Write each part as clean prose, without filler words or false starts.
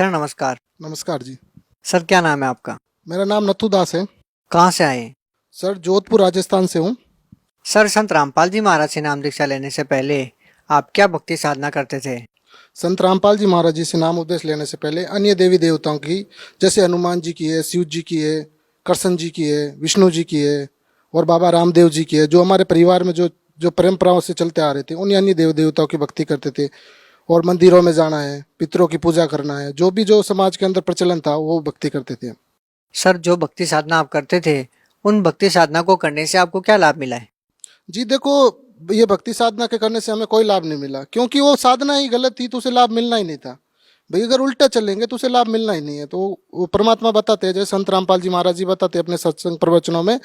Sir नमस्कार। नमस्कार जी। Sir क्या नाम है आपका? मेरा नाम नथु दास है। कहाँ से आए हैं? सर जोधपुर राजस्थान से हूँ। सर संत रामपाल जी महाराज से नाम दीक्षा लेने से पहले आप क्या भक्ति साधना करते थे? संत रामपाल जी महाराज जी से नाम उपदेश लेने से पहले अन्य देवी देवताओं की, जैसे हनुमान जी की है, शिव जी की है, कृष्ण जी की है, विष्णु जी की है और बाबा रामदेव जी की है, जो हमारे परिवार में जो जो परंपराओं से चलते आ रहे थे, उन्हीं अन्य देव देवताओं की भक्ति करते थे। और मंदिरों में जाना है, पितरों की पूजा करना है, जो भी जो समाज के अंदर प्रचलन था वो भक्ति करते थे। सर जो भक्ति साधना आप करते थे, उन भक्ति साधना को करने से आपको क्या लाभ मिला है? जी देखो, ये भक्ति साधना के करने से हमें कोई लाभ नहीं मिला, क्योंकि वो साधना ही गलत थी, तो उसे लाभ मिलना ही नहीं था। भाई अगर उल्टा चलेंगे तो उसे लाभ मिलना ही नहीं है। तो वो परमात्मा बताते हैं, जैसे संत रामपाल जी महाराज जी बताते हैं अपने सत्संग प्रवचनों में,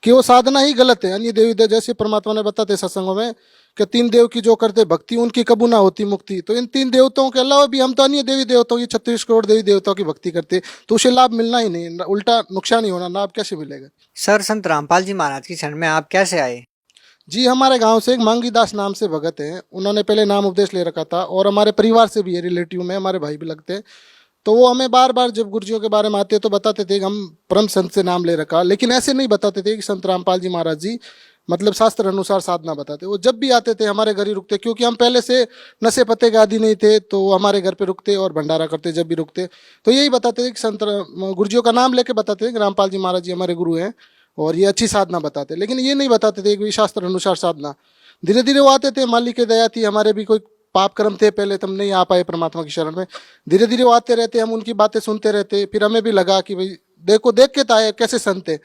कि वो साधना ही गलत है। अन्य देवी देव जैसे परमात्मा ने बताते हैं सत्संगों में कि तीन देव की जो करते भक्ति उनकी कबू ना होती मुक्ति। तो इन तीन देवताओं के अलावा भी हम तो अन्य देवी देवताओं की 36 करोड़ देवी देवताओं की भक्ति करते, तो उसे लाभ मिलना ही नहीं, उल्टा नुकसान ही होना, लाभ कैसे मिलेगा। सर संत रामपाल जी महाराज की शरण में आप कैसे आए? जी हमारे गांव से एक मांगी दास नाम से भगत हैं, उन्होंने पहले नाम उपदेश ले रखा था और हमारे परिवार से भी है, रिलेटिव में हमारे भाई भी लगते हैं। तो वो हमें बार बार जब गुरुजियों के बारे में आते तो बताते थे कि हम परम संत से नाम ले रखा, लेकिन ऐसे नहीं बताते थे कि संत रामपाल जी महाराज जी मतलब शास्त्र अनुसार साधना बताते। वो जब भी आते थे हमारे घर ही रुकते, क्योंकि हम पहले से नशे पत्ते के आदि नहीं थे, तो वो हमारे घर पे रुकते और भंडारा करते जब भी रुकते। तो यही बताते थे कि संत गुरुजियों का नाम लेके बताते थे कि रामपाल जी महाराज जी हमारे गुरु हैं और ये अच्छी साधना बताते, लेकिन ये नहीं बताते थे कि शास्त्र अनुसार साधना। धीरे धीरे वो आते थे, मालिक की दया थी, हमारे भी कोई पाप कर्म थे पहले, तुम नहीं आ पाए परमात्मा की शरण में। धीरे धीरे वो आते रहते, हम उनकी बातें सुनते रहते, फिर हमें भी लगा कि भाई देखो, देख के तो आए कैसे संत है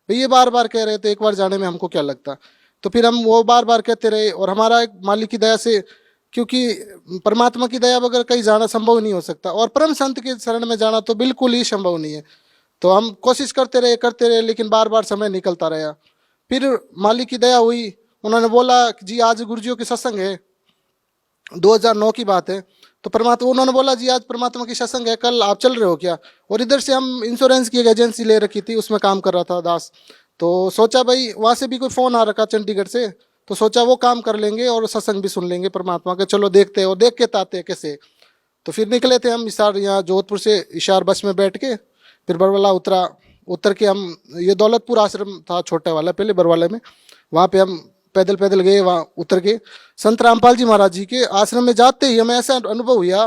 भाई, ये बार बार कह रहे थे, एक बार जाने में हमको क्या लगता। तो फिर हम वो बार बार कहते रहे, और हमारा एक मालिक की दया से, क्योंकि परमात्मा की दया बगैर कहीं जाना संभव नहीं हो सकता, और परम संत के शरण में जाना तो बिल्कुल ही संभव नहीं है। तो हम कोशिश करते रहे, लेकिन बार बार समय निकलता रहा। फिर मालिक की दया हुई, उन्होंने बोला कि जी आज गुरुजियों की सत्संग है, 2009 की बात है। तो परमात्मा उन्होंने बोला जी आज परमात्मा की सत्संग है, कल आप चल रहे हो क्या। और इधर से हम इंश्योरेंस की एक एजेंसी ले रखी थी, उसमें काम कर रहा था दास। तो सोचा भाई वहाँ से भी कोई फ़ोन आ रखा चंडीगढ़ से, तो सोचा वो काम कर लेंगे और सत्संग भी सुन लेंगे परमात्मा के, चलो देखते हैं और देख के ताते हैं कैसे। तो फिर निकले थे हम इशार, यहाँ जोधपुर से इशार बस में बैठ के, फिर बरवाला उतर के हम, ये दौलतपुर आश्रम था छोटा वाला पहले बरवाला में, वहाँ पे हम पैदल पैदल गए, वहाँ उतर के संत रामपाल जी महाराज जी के आश्रम में जाते ही हमें ऐसा अनुभव हुआ,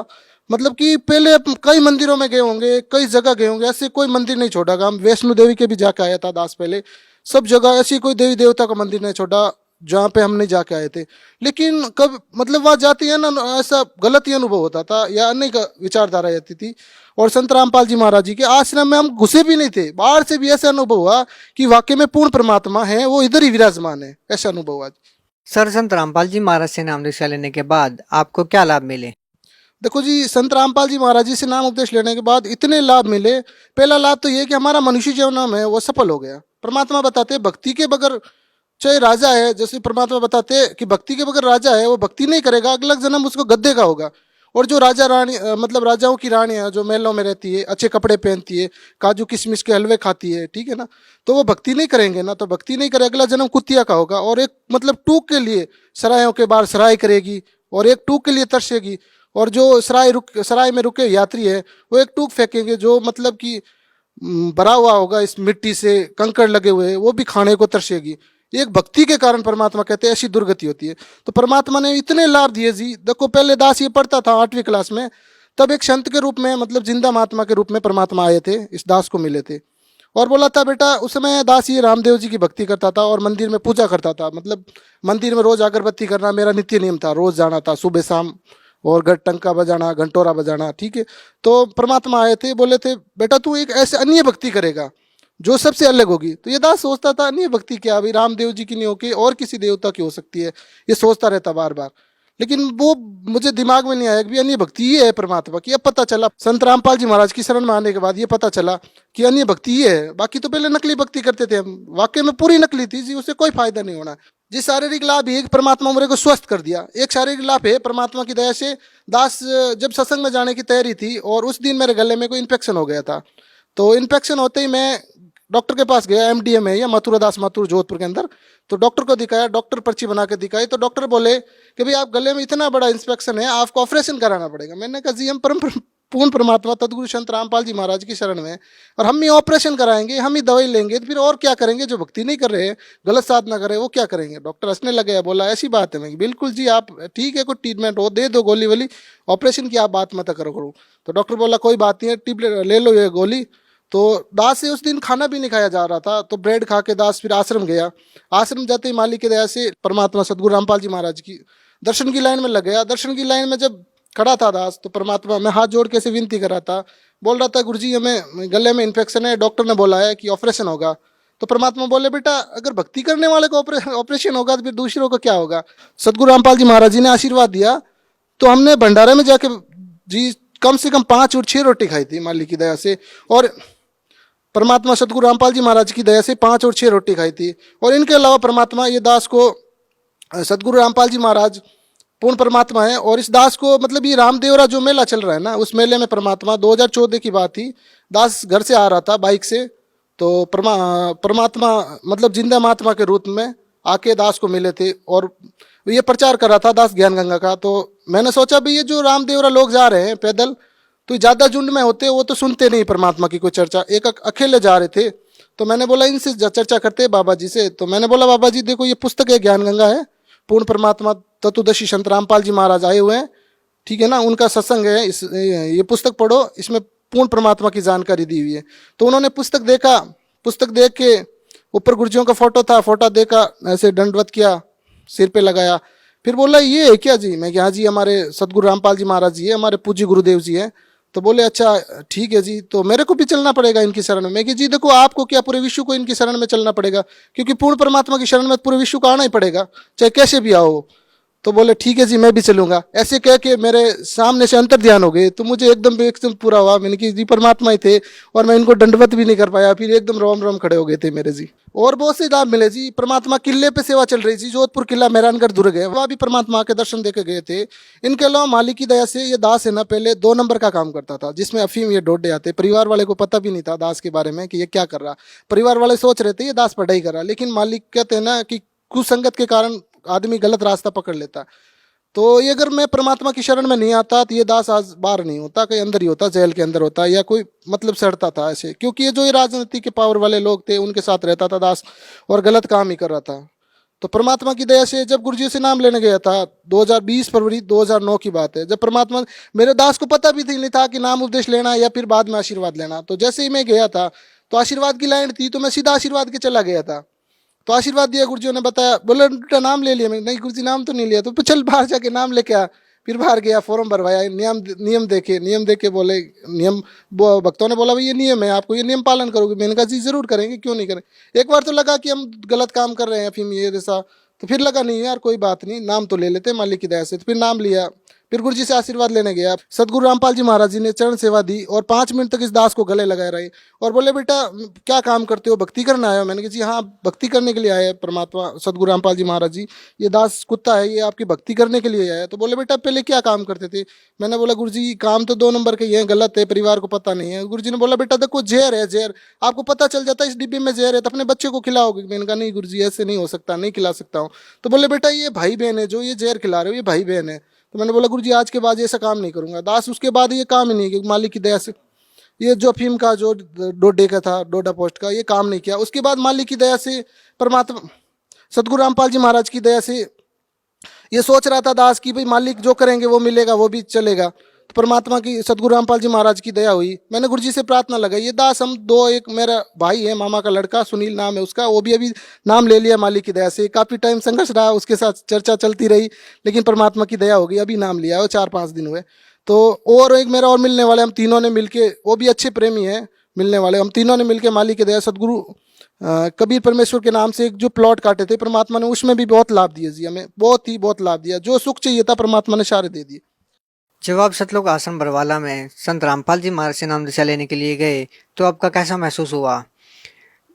मतलब कि पहले कई मंदिरों में गए होंगे, कई जगह गए होंगे, ऐसे कोई मंदिर नहीं छोड़ा। हम वैष्णो देवी के भी जाके आया था दास पहले, सब जगह ऐसी कोई देवी देवता का मंदिर नहीं छोड़ा जहाँ पे हम नहीं जाके आए थे। लेकिन कब मतलब वहाँ जाते हैं ना, ऐसा गलत ही अनुभव होता था या अन्य का विचारधारा रहती थी। और संत रामपाल जी महाराज जी के आश्रम में हम घुसे भी नहीं थे, बाहर से भी ऐसा अनुभव हुआ कि वाकई में पूर्ण परमात्मा है, वो इधर ही विराजमान है, ऐसा अनुभव हुआ। सर संत रामपाल जी महाराज से नाम दीक्षा लेने के बाद आपको क्या लाभ मिले? देखो जी, संत रामपाल जी महाराज जी से नाम उपदेश लेने के बाद इतने लाभ मिले। पहला लाभ तो ये कि हमारा मनुष्य जीवन है वो सफल हो गया। परमात्मा बताते हैं भक्ति के बगैर, चाहे राजा है, जैसे परमात्मा बताते हैं कि भक्ति के बगैर राजा है वो भक्ति नहीं करेगा, अगला जन्म उसको गद्दे का होगा। और जो राजा रानी मतलब राजाओं की रानी है, जो महलों में रहती है, अच्छे कपड़े पहनती है, काजू किशमिश के हलवे खाती है, ठीक है ना, तो वो भक्ति नहीं करेंगे ना, तो भक्ति नहीं करे, अगला जन्म कुतिया का होगा। और एक मतलब टूक के लिए सरायों के बाहर सराय करेगी और एक टूक के लिए तरसेगी। और जो सराय में रुके यात्री है वो एक टूक फेंकेंगे, जो मतलब कि भरा हुआ होगा इस मिट्टी से, कंकड़ लगे हुए, वो भी खाने को तरसेगी। एक भक्ति के कारण परमात्मा कहते हैं ऐसी दुर्गति होती है। तो परमात्मा ने इतने लाभ दिए जी। देखो पहले दास ये पढ़ता था 8वीं क्लास में, तब एक संत के रूप में, मतलब जिंदा महात्मा के रूप में परमात्मा आए थे, इस दास को मिले थे और बोला था बेटा, उस समय दास ये रामदेव जी की भक्ति करता था और मंदिर में पूजा करता था, मतलब मंदिर में रोज अगरबत्ती करना मेरा नित्य नियम था, रोज जाना था सुबह शाम, और गट टंका बजाना, घंटोरा बजाना, ठीक है। तो परमात्मा आए थे, बोले थे बेटा तू एक ऐसे अन्य भक्ति करेगा जो सबसे अलग होगी। तो ये दास सोचता था अन्य भक्ति क्या, अभी रामदेव जी की नहीं होगी और किसी देवता की हो सकती है, ये सोचता रहता बार बार। लेकिन वो मुझे दिमाग में नहीं आया कि अन्य भक्ति ही है परमात्मा की। अब पता चला संत रामपाल जी महाराज की शरण में आने के बाद ये पता चला कि अन्य भक्ति ही है। बाकी तो पहले नकली भक्ति करते थे हम, वाकई में पूरी नकली थी जी, उससे कोई फायदा नहीं होना। जी शारीरिक लाभ है, परमात्मा मेरे को स्वस्थ कर दिया, एक शारीरिक लाभ है परमात्मा की दया से। दास जब सत्संग में जाने की तैयारी थी और उस दिन मेरे गले में कोई इन्फेक्शन हो गया था, तो इन्फेक्शन होते ही मैं डॉक्टर के पास गया, एमडीएम है या मथुरा दास माथुर जोधपुर के अंदर। तो डॉक्टर को दिखाया, डॉक्टर पर्ची बना के दिखाई, तो डॉक्टर बोले कि भाई आप गले में इतना बड़ा इंस्पेक्शन है, आपको ऑपरेशन कराना पड़ेगा। मैंने कहा जी हम पूर्ण परमात्मा तदगुरु संत रामपाल जी महाराज की शरण में, और हम ही ऑपरेशन कराएंगे, हम ही दवाई लेंगे, तो फिर और क्या करेंगे? जो भक्ति नहीं कर रहे हैं, गलत साधना कर रहे हैं, वो क्या करेंगे? डॉक्टर हंसने लगे, बोला ऐसी बात है? मैं बिल्कुल जी, आप ठीक है, कोई ट्रीटमेंट हो दे दो गोली वोली, ऑपरेशन की आप बात मत करो। तो डॉक्टर बोला कोई बात नहीं है, टिप ले लो ये गोली। तो दास से उस दिन खाना भी नहीं खाया जा रहा था, तो ब्रेड खा के दास फिर आश्रम गया। आश्रम जाते ही मालिक की दया से परमात्मा सदगुरु रामपाल जी महाराज की दर्शन की लाइन में लग गया। दर्शन की लाइन में जब खड़ा था दास, तो परमात्मा में हाथ जोड़ के से विनती कर रहा था, बोल रहा था गुरुजी हमें गले में इन्फेक्शन है, डॉक्टर ने बोला है कि ऑपरेशन होगा। तो परमात्मा बोले बेटा, अगर भक्ति करने वाले को ऑपरेशन होगा तो फिर दूसरों को क्या होगा? सदगुरु रामपाल जी महाराज जी ने आशीर्वाद दिया। तो हमने भंडारे में जाके जी कम से कम 5 और 6 रोटी खाई थी मालिक की दया से, और परमात्मा सदगुरु रामपाल जी महाराज की दया से 5 और 6 रोटी खाई थी। और इनके अलावा परमात्मा ये दास को सदगुरु रामपाल जी महाराज पूर्ण परमात्मा है। और इस दास को मतलब ये रामदेवरा जो मेला चल रहा है ना, उस मेले में परमात्मा 2014 की बात थी, दास घर से आ रहा था बाइक से, तो परमात्मा मतलब जिंदा महात्मा के रूप में आके दास को मिले थे, और ये प्रचार कर रहा था दास ज्ञान गंगा का। तो मैंने सोचा भाई ये जो रामदेवरा लोग जा रहे हैं पैदल, तो ज़्यादा झुंड में होते वो तो सुनते नहीं परमात्मा की कोई चर्चा, एक अकेले जा रहे थे। तो मैंने बोला इनसे चर्चा करते बाबा जी से। तो मैंने बोला बाबा जी देखो ये पुस्तक है ज्ञान गंगा है, पूर्ण परमात्मा तत्वदर्शी संत रामपाल जी महाराज आए हुए हैं, ठीक है ना, उनका सत्संग है, ये पुस्तक पढ़ो, इसमें पूर्ण परमात्मा की जानकारी दी हुई है। तो उन्होंने पुस्तक देखा, पुस्तक देख के ऊपर गुरुजियों का फोटो था, फोटो देखा, ऐसे दंडवत किया, सिर पे लगाया, फिर बोला ये है क्या जी? मैं हाँ जी हमारे सदगुरु रामपाल जी महाराज जी है, हमारे पूज्य गुरुदेव जी है। तो बोले अच्छा ठीक है जी, तो मेरे को भी चलना पड़ेगा इनकी शरण में? मैं कि जी देखो आपको क्या, पूरे विश्व को इनकी शरण में चलना पड़ेगा, क्योंकि पूर्ण परमात्मा की शरण में पूरे विश्व को आना ही पड़ेगा, चाहे कैसे भी आओ। तो बोले ठीक है जी मैं भी चलूंगा। ऐसे कह के मेरे सामने से अंतर ध्यान हो गए, तो मुझे एकदम पूरा हुआ, मैंने कि जी परमात्मा ही थे, और मैं इनको दंडवत भी नहीं कर पाया, फिर एकदम रोम रोम खड़े हो गए थे मेरे जी। और बहुत से लाभ मिले जी, परमात्मा किले पे सेवा चल रही थी, जोधपुर किला मेहरानगढ़ दुर्ग है, वहाँ भी परमात्मा के दर्शन देके गए थे। इनके अलावा मालिक की दया से ये दास है ना, पहले 2 नंबर का काम करता था, जिसमें अफीम ये डोडे आते। परिवार वाले को पता भी नहीं था दास के बारे में कि ये क्या कर रहा, परिवार वाले सोच रहे थे ये दास पढ़ाई कर रहा, लेकिन मालिक कहते हैं ना कि कुसंगत के कारण आदमी गलत रास्ता पकड़ लेता। तो ये अगर मैं परमात्मा की शरण में नहीं आता तो ये दास आज बाहर नहीं होता, कहीं अंदर ही होता, जेल के अंदर होता, या कोई मतलब सड़ता था ऐसे, क्योंकि ये जो ये राजनीति के पावर वाले लोग थे उनके साथ रहता था दास, और गलत काम ही कर रहा था। तो परमात्मा की दया से जब गुरुजी से नाम लेने गया था, 2020 फरवरी 2009 की बात है, जब परमात्मा, मेरे दास को पता भी नहीं था कि नाम उपदेश लेना या फिर बाद में आशीर्वाद लेना। तो जैसे ही मैं गया था तो आशीर्वाद की लाइन थी, तो मैं सीधा आशीर्वाद के चला गया था। तो आशीर्वाद दिया, गुरुजी ने बताया, बोले बेटा नाम ले लिया? मैं नहीं गुरुजी नाम तो नहीं लिया। तो चल बाहर जाके नाम लेके आ। फिर बाहर गया, फॉर्म भरवाया, नियम देखे, बोले नियम, भक्तों ने बोला भाई ये नियम है, आपको ये नियम पालन करोगे? मैंने कहा जी जरूर करेंगे, क्यों नहीं करें। एक बार तो लगा कि हम गलत काम कर रहे हैं, फिर ये जैसा, तो फिर लगा नहीं यार कोई बात नहीं, नाम तो ले लेते मालिक की दया से। तो फिर नाम लिया, फिर गुरुजी से आशीर्वाद लेने गया। सदगुरु रामपाल जी महाराज जी ने चरण सेवा दी, और 5 मिनट तक इस दास को गले लगाए रहे, और बोले बेटा क्या काम करते हो, भक्ति करने आए हो? मैंने कहा जी हाँ भक्ति करने के लिए आए हैं परमात्मा सदगुरु रामपाल जी महाराज जी, ये दास कुत्ता है ये आपकी भक्ति करने के लिए आया है। तो बोले बेटा पहले क्या काम करते थे? मैंने बोला गुरुजी काम तो 2 नंबर के ये गलत है, परिवार को पता नहीं है। गुरुजी ने बोला बेटा देखो जहर है, जहर आपको पता चल जाता है इस डिब्बे में जहर है तो अपने बच्चे को खिलाओगे? मैंने कहा नहीं गुरुजी ऐसे नहीं हो सकता, नहीं खिला सकता हूँ। तो बोले बेटा ये भाई बहन है, जो ये जहर खिला रहे हो ये भाई बहन है। तो मैंने बोला गुरुजी आज के बाद ऐसा काम नहीं करूंगा। दास उसके बाद ये काम ही नहीं किया, मालिक की दया से ये जो अफीम का जो डोडे का था, डोडा पोस्ट का, ये काम नहीं किया। उसके बाद मालिक की दया से, परमात्मा सदगुरु रामपाल जी महाराज की दया से ये सोच रहा था दास की भाई मालिक जो करेंगे वो मिलेगा, वो भी चलेगा। तो परमात्मा की सदगुरु रामपाल जी महाराज की दया हुई, मैंने गुरुजी से प्रार्थना लगाई, ये दास हम 2, एक मेरा भाई है मामा का लड़का सुनील नाम है उसका, वो भी अभी नाम ले लिया मालिक की दया से। काफ़ी टाइम संघर्ष रहा, उसके साथ चर्चा चलती रही, लेकिन परमात्मा की दया हो गई, अभी नाम लिया, वो 4-5 दिन हुए। तो और एक मेरा और मिलने वाले, हम तीनों ने मिलके, वो भी अच्छे प्रेमी हैं मिलने वाले, हम तीनों ने मिलके मालिक की दया सदगुरु कबीर परमेश्वर के नाम से एक जो प्लॉट काटे थे परमात्मा ने, उसमें भी बहुत लाभ दिया जी, हमें बहुत लाभ दिया, जो सुख चाहिए था परमात्मा ने सारे दे दिए। जब आप सतलोक आश्रम बरवाला में संत रामपाल जी महाराज से नाम दीक्षा लेने के लिए गए तो आपका कैसा महसूस हुआ?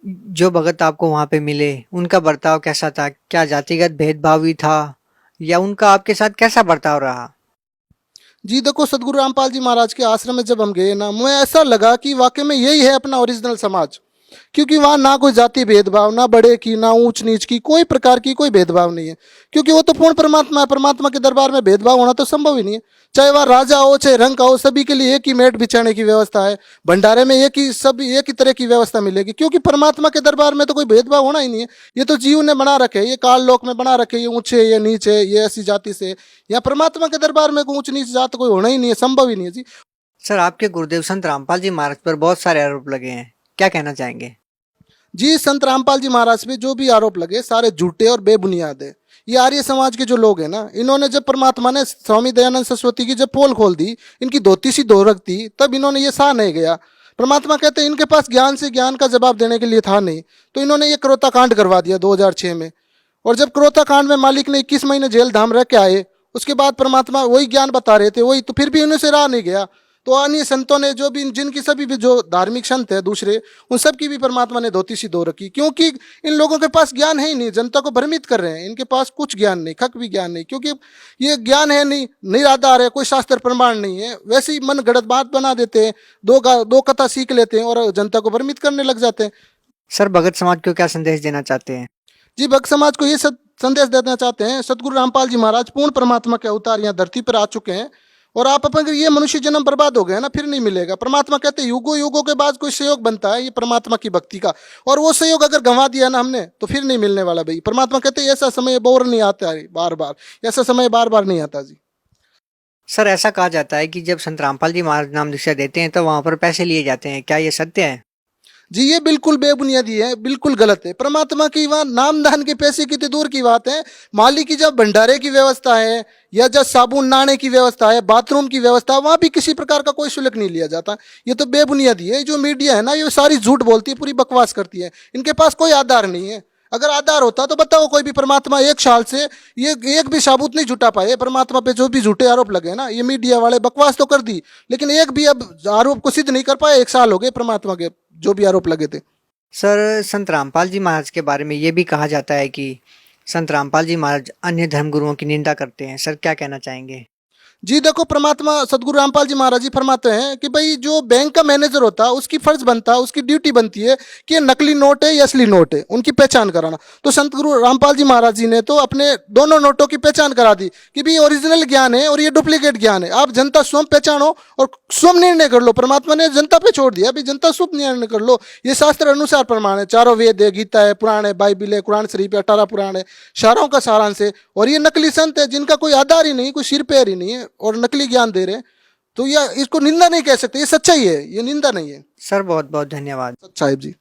जो भगत आपको वहाँ पे मिले उनका बर्ताव कैसा था? क्या जातिगत भेदभाव ही था या उनका आपके साथ कैसा बर्ताव रहा? जी देखो सदगुरु रामपाल जी महाराज के आश्रम में जब हम गए ना, मुझे ऐसा लगा कि वाकई में यही है अपना ओरिजिनल समाज। क्योंकि वहाँ ना कोई जाति भेदभाव, ना बड़े की, ना ऊंच नीच की, कोई प्रकार की कोई भेदभाव नहीं है। क्योंकि वो तो पूर्ण परमात्मा है, परमात्मा के दरबार में भेदभाव होना तो संभव ही नहीं है। चाहे वह राजा हो, चाहे रंक हो, सभी के लिए एक ही मेट बिछाने की व्यवस्था है। भंडारे में एक ही, सभी एक ही तरह की व्यवस्था मिलेगी, क्योंकि परमात्मा के दरबार में तो कोई भेदभाव होना ही नहीं है। ये तो जीव ने बना रखे, ये काल लोक में बना रखे, ये ऊंचे, ये नीचे, ये ऐसी जाति से। या परमात्मा के दरबार में ऊंच नीच जात कोई होना ही नहीं है, संभव ही नहीं है जी। सर, आपके गुरुदेव संत रामपाल जी महाराज पर बहुत सारे आरोप लगे हैं, क्या कहना चाहेंगे? जी, संत रामपाल जी महाराज पे जो भी आरोप लगे सारे झूठे और बेबुनियाद है। ये आर्य समाज के जो लोग हैं ना, इन्होंने जब परमात्मा ने स्वामी दयानंद सरस्वती की जब पोल खोल दी, इनकी धोती सी धो रख दी, तब इन्होंने ये सहा नहीं गया। परमात्मा कहते हैं इनके पास ज्ञान से ज्ञान का जवाब देने के लिए था नहीं, तो इन्होंने ये क्रोता कांड करवा दिया 2006 में। और जब क्रोता कांड में मालिक ने 21 महीने जेल धाम रह के आए, उसके बाद परमात्मा वही ज्ञान बता रहे थे, वही तो फिर भी उन्हें से रहा नहीं गया। तो अन्य संतों ने जो भी, जिनकी सभी भी जो धार्मिक संत है दूसरे, उन सब की भी परमात्मा ने धोती सी धो रखी, क्योंकि इन लोगों के पास ज्ञान है ही नहीं, जनता को भ्रमित कर रहे हैं। इनके पास कुछ ज्ञान नहीं, खक भी ज्ञान नहीं, क्योंकि ये ज्ञान है नहीं, निराधार है, कोई शास्त्र प्रमाण नहीं है। वैसे ही मन गढ़त बात बना देते हैं, दो कथा सीख लेते हैं और जनता को भ्रमित करने लग जाते हैं। सर, भगत समाज को क्या संदेश देना चाहते हैं? जी, भक्त समाज को ये संदेश देना चाहते हैं, सतगुरु रामपाल जी महाराज पूर्ण परमात्मा के अवतार यहाँ धरती पर आ चुके हैं। और आप अपन ये मनुष्य जन्म बर्बाद हो गए ना, फिर नहीं मिलेगा। परमात्मा कहते हैं युगों युगों के बाद कोई सहयोग बनता है ये परमात्मा की भक्ति का, और वो सहयोग अगर गंवा दिया ना हमने, तो फिर नहीं मिलने वाला भाई। परमात्मा कहते हैं ऐसा समय बोर नहीं आता है बार बार, ऐसा समय बार बार नहीं आता जी। सर, ऐसा कहा जाता है कि जब संत रामपाल जी महाराज नाम दीक्षा देते हैं तो वहां पर पैसे लिए जाते हैं, क्या ये सत्य है? जी, ये बिल्कुल बेबुनियादी है, बिल्कुल गलत है। परमात्मा की वहाँ नामदान के पैसे की तो दूर की बात है, माली की जब भंडारे की व्यवस्था है, या जब साबुन नहाने की व्यवस्था है, बाथरूम की व्यवस्था, वहाँ भी किसी प्रकार का कोई शुल्क नहीं लिया जाता। ये तो बेबुनियादी है। जो मीडिया है ना, ये सारी झूठ बोलती है, पूरी बकवास करती है। इनके पास कोई आधार नहीं है। अगर आधार होता तो बताओ, कोई भी परमात्मा एक साल से ये एक भी साबुत नहीं जुटा पाए। परमात्मा पे जो भी झूठे आरोप लगे ना, ये मीडिया वाले बकवास तो कर दी, लेकिन एक भी अब आरोप को सिद्ध नहीं कर पाए। 1 साल हो गए परमात्मा के जो भी आरोप लगे थे। सर, संत रामपाल जी महाराज के बारे में ये भी कहा जाता है कि संत रामपाल जी महाराज अन्य धर्मगुरुओं की निंदा करते हैं, सर क्या कहना चाहेंगे? जी देखो, परमात्मा सदगुरु रामपाल जी महाराज जी फरमाते हैं कि भाई जो बैंक का मैनेजर होता है उसकी फर्ज बनता है, उसकी ड्यूटी बनती है कि ये नकली नोट है या असली नोट है, उनकी पहचान कराना। तो संत गुरु रामपाल जी महाराज जी ने तो अपने दोनों नोटों की पहचान करा दी कि भाई ओरिजिनल ज्ञान है और ये डुप्लीकेट ज्ञान है। आप जनता स्वयं पहचानो और स्वयं निर्णय कर लो। परमात्मा ने जनता पे छोड़ दिया, भाई जनता स्वयं निर्णय कर लो। ये शास्त्र अनुसार प्रमाण है, चारों वेद है, गीता है, पुराण है, बाइबिल है, कुरान शरीफ है, 18 पुराण है, सारों का सारांश है। और ये नकली संत है जिनका कोई आधार ही नहीं, कोई सिर पैर ही नहीं है, और नकली ज्ञान दे रहे हैं। तो ये इसको निंदा नहीं कह सकते, ये सच्चाई है, ये निंदा नहीं है। सर, बहुत बहुत धन्यवाद। साहिब जी।